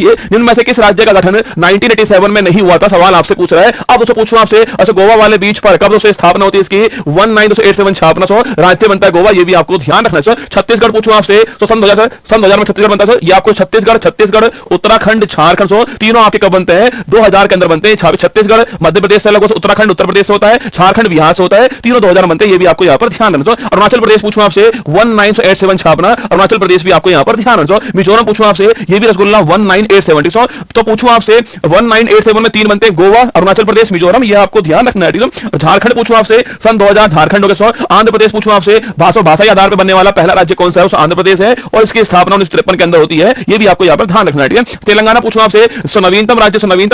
जिनमें से किस राज्य का गठन 1987 में नहीं हुआ था, सवाल आपसे पूछ रहा है। अब दोस्तों पूछूं आपसे, अच्छा गोवा वाले बीच पर कब दोस्तों स्थापना होती है इसकी? 1987 स्थापना सो राज्य बनता है गोवा, ये भी आपको ध्यान रखना है सर। छत्तीसगढ़ पूछूं आपसे तो सन 2000 में छत्तीसगढ़ बनता है, ये आपको छत्तीसगढ़ उत्तराखंड झारखंड सो तीनों आपके कब बनते हैं? 2000 के अंदर बनते हैं। छत्तीसगढ़ मध्य प्रदेश से अलग होता है, उत्तराखंड उत्तर प्रदेश से होता है, झारखंड बिहार से होता है, तीनों 2000 बनते हैं, ये भी आपको यहाँ पर ध्यान रखना। अरुणाचल प्रदेश पूछूं आपसे 1987 स्थापना, अरुणाचल प्रदेश भी आपको यहाँ पर ध्यान रखना। मिजोरम पूछूं आपसे, ये भी रसगुल्ला 1987। तो पूछूं आपसे 1987 में 3 बनते हैं, गोवा अरुणाचल प्रदेश मिजोरम, ये आपको ध्यान रखना है। ठीक है, झारखंड पूछूं आपसे सन 2000 झारखंड हो गया। आंध्र प्रदेश पूछूं आपसे भाषाई आधार पर बनने वाला पहला राज्य कौन सा है? आंध्र प्रदेश है और इसकी स्थापना 1953 के अंदर होती है, ये भी आपको यहां पर ध्यान रखना है। ठीक है, तेलंगाना पूछूं आपसे नवीनतम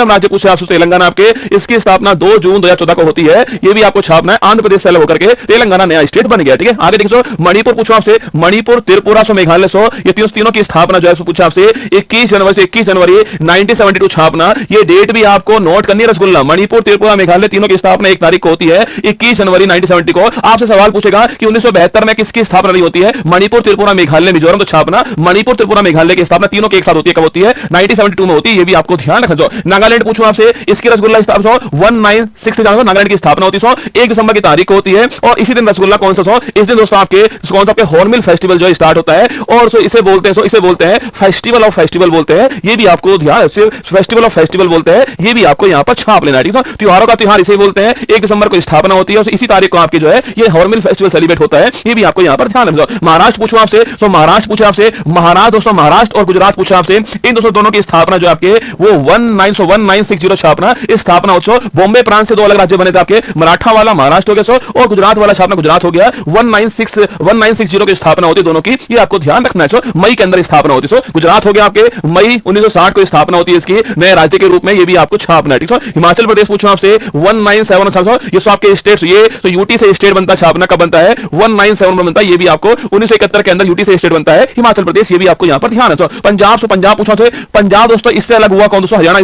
राज्य पूछे आपसे तेलंगाना आपके, इसकी स्थापना 2 जून 2014 को होती है, ये भी आपको छापना है। आंध्र प्रदेश से अलग होकर के तेलंगाना नया स्टेट बन गया। ठीक है, आगे देखो मणिपुर पूछूं आपसे, मणिपुर त्रिपुरा मेघालय ये तीनों की स्थापना जो है पूछा आपसे 21 जनवरी 1972 छापना, ये डेट भी आपको नोट करनी है रसगुल्ला। मणिपुर त्रिपुरा मेघालय तीनों की स्थापना 1 तारीख को होती है, 21 जनवरी 1970 को। आपसे सवाल पूछेगा कि 1972 में किसकी स्थापना नहीं होती है? मणिपुर त्रिपुरा मेघालय मिजोरम तो छापना, मणिपुर त्रिपुरा मेघालय की स्थापना तीनों के एक साथ होती है, कब होती है? 1972 में होती है, ये भी आपको ध्यान रखना। नागालैंड पूछूं आपसे, इसकी रसगुल्ला स्थापना 1960 नागालैंड की स्थापना होती है, 1 दिसंबर की तारीख होती है। और इसी दिन रसगुल्ला कौन सा? इस दिन दोस्तों आपके कौन सा आपके हॉर्नबिल फेस्टिवल जो स्टार्ट होता है, और इसे बोलते हैं फेस्टिवल ऑफ फेस्टिवल बोलते हैं, ये भी आपको ध्यान, फेस्टिवल ऑफ फेस्टिवल बोलते हैं, ये भी आपको यहां पर छाप लेना है। ठीक है, त्योहारों का त्योहार इसे बोलते हैं, 1 दिसंबर को स्थापना होती है और इसी तारीख को आपके जो है ये हॉर्नबिल फेस्टिवल सेलिब्रेट होता है, ये भी आपको यहां पर ध्यान रखना। महाराष्ट्र पूछूं आपसे, महाराष्ट्र पूछे आपसे, महाराष्ट्र दोस्तों महाराष्ट्र और गुजरात पूछा आपसे, इन दोनों की स्थापना जो आपके वो 1960 छापना, इस स्थापना उत्सव बॉम्बे प्रांत से 2 अलग राज्य बने थे आपके, मराठा वाला महाराष्ट्र हो गया और गुजरात वाला छापना गुजरात हो गया। 1960 की स्थापना होती है दोनों की, ये आपको ध्यान रखना है। मई के अंदर स्थापना होती है, गुजरात हो गया आपके मई 1960 को स्थापना होती है इसकी नए राज्य के रूप में, ये भी आपको छापना है। ठीक है, हिमाचल प्रदेश पूछूं आपसे 1997 ये आपके स्टेट, ये तो यूटी से स्टेट बनता है, छापना कब बनता है? 1997 में बनता है, ये भी आपको 1971 के अंदर यूटी से स्टेट बनता है हिमाचल प्रदेश, ये भी आपको यहां पर ध्यान है। पंजाब पूछा से, पंजाब दोस्तों इससे अलग हुआ कौन दोस्तों? हरियाणा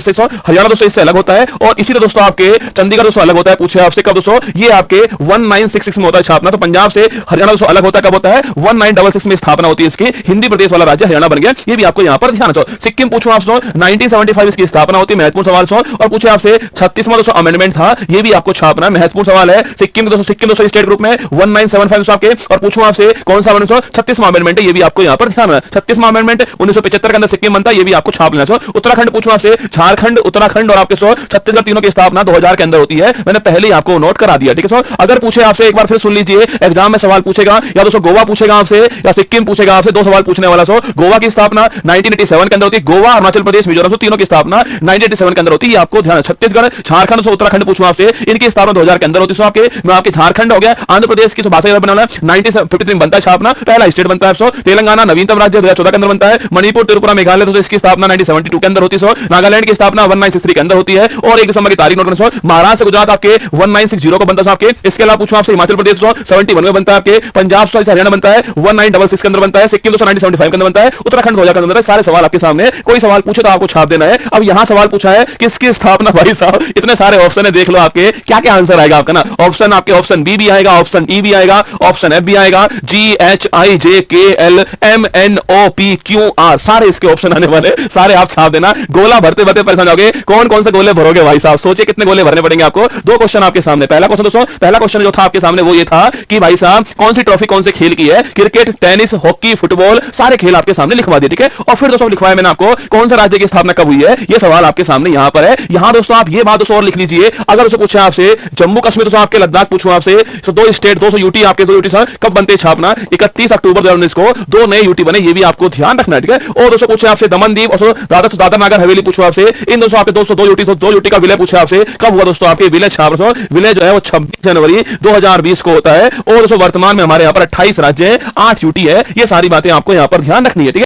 दोस्तों इससे अलग होता है, और इसी तरह दोस्तों आपके चंडीगढ़ दोस्तों अलग होता है, पूछे आपसे कब दोस्तों? ये आपके 1966 में होता है छापना। तो पंजाब से हरियाणा दोस्तों अलग होता है, कब होता है? 1966 में स्थापना होती है इसकी, हिंदी प्रदेश वाला राज्य हरियाणा बन गया, ये भी आपको यहां पर ध्यान है। सिक्किम पूछूं आपसे 1975 इसकी स्थापना होती है, महत्वपूर्ण सवाल और पूछे आपसे 36वां दोस्तों अमेंडमेंट था, ये भी आपको छापना है, महत्वपूर्ण सवाल है। सिक्किम दोस्तों स्टेट ग्रुप में 1975 आपके, और पूछूं आपसे कौन सा 36वां अमेंडमेंट है, ये भी आपको यहां पर ध्यान है। 36वां अमेंडमेंट 1975 के अंदर सिक्किम बनता है, ये भी आपको छाप लेना। उत्तराखंड पूछूं आपसे, झारखंड उत्तराखंड और आपके छत्तीसगढ़ तीनों की स्थापना 2000 के अंदर होती है, मैंने पहले ही आपको नोट करा दिया। ठीक है, अगर पूछे आपसे एक बार फिर सुन लीजिए, एग्जाम में सवाल पूछेगा या दोस्तों गोवा पूछेगा आपसे या सिक्किम पूछेगा आपसे, 2 सवाल पूछने वाला। गोवा की स्थापना 1987 के अंदर होती है, गोवा अरुणाचल प्रदेश मिजोरम तीनों की स्थापना 1987 के अंदर होती है, आपको ध्यान। छत्तीसगढ़ झारखंड उत्तराखंड पूछूं आपसे, इनकी स्थापना 2000 के अंदर होती है। आपके झारखंड हो गया, आंध्र प्रदेश की भाषा बनाना 1953 बनता है छापना, पहला स्टेट बनता है। तेलंगाना नवीनतम राज्य 2014 के अंदर बनता है। मणिपुर त्रिपुरा मेघालय तो इसकी स्थापना 1972 के अंदर होती है। नागालैंड की स्थापना 1963 के अंदर होती है और 1 दिसंबर की तारीख नोट करना। महाराष्ट्र गुजरात आपके 1960 को बनता है आपके। इसके अलावा पूछूं आपसे हिमाचल प्रदेश 71 में बनता है आपके, पंजाब हरियाणा बनता है 1966 के अंदर बनता है, सिक्किम 1975 के अंदर बनता है, उत्तराखंड 2000 के अंदर बनता है। सारे सवाल आपके सामने, कोई सवाल पूछे तो आपको छाप देना है। अब यहां सवाल पूछा है किसकी स्थापना, भाई साहब इतने सारे ऑप्शन है, देख लो आपके क्या क्या आंसर आएगा आपका ना। ऑप्शन आपके ऑप्शन बी भी आएगा, ऑप्शन ई भी आएगा, ऑप्शन एफ भी आएगा, GHIJKLMNOPQR सारे इसके ऑप्शन आने वाले, सारे आप छाप देना। गोला भरते भरते परेशान होगे, कौन कौन से गोले भरोगे भाई साहब, सोचिए कितने गोले भरने पड़ेंगे आपको। 2 क्वेश्चन आपके सामने, पहला क्वेश्चन जो था आपके सामने वो ये था कि भाई साहब कौन सी ट्रॉफी कौन से खेल की है, क्रिकेट टेनिस हॉकी फुटबॉल सारे खेल आपके सामने लिखवा दिए। ठीक है, और फिर दोस्तों लिखवाया मैंने आपको कौन सा राज्य की स्थापना कब हुई है, ये सवाल आपके सामने यहां पर है। यहां दोस्तों आप ये बात दोस्तों और लिख लीजिए, अगर उसे पूछा आपसे जम्मू कश्मीर दोस्तों आपके लद्दाख पूछूं आपसे, तो 2 स्टेट 200 यूटी आपके 2 यूटी सर कब बनते छापना 31 अक्टूबर 2019 को 2 नए यूटी बने, ये भी आपको ध्यान रखना है। ठीक है, और दोस्तों पूछे आपसे दमन दीव और दादर नागर हवेली पूछो आपसे, इन दोस्तों आपके 202 यूटी का विलय पूछे आपसे कब हुआ दोस्तों आपके विलय छाप विलय जो है वो 26 जनवरी 2020 को होता है। और दोस्तों वर्तमान में हमारे यहाँ पर 28 राज्य है, 8 यूटी है, ये सारी बातें आपको यहाँ पर ध्यान रखनी है। ठीक है।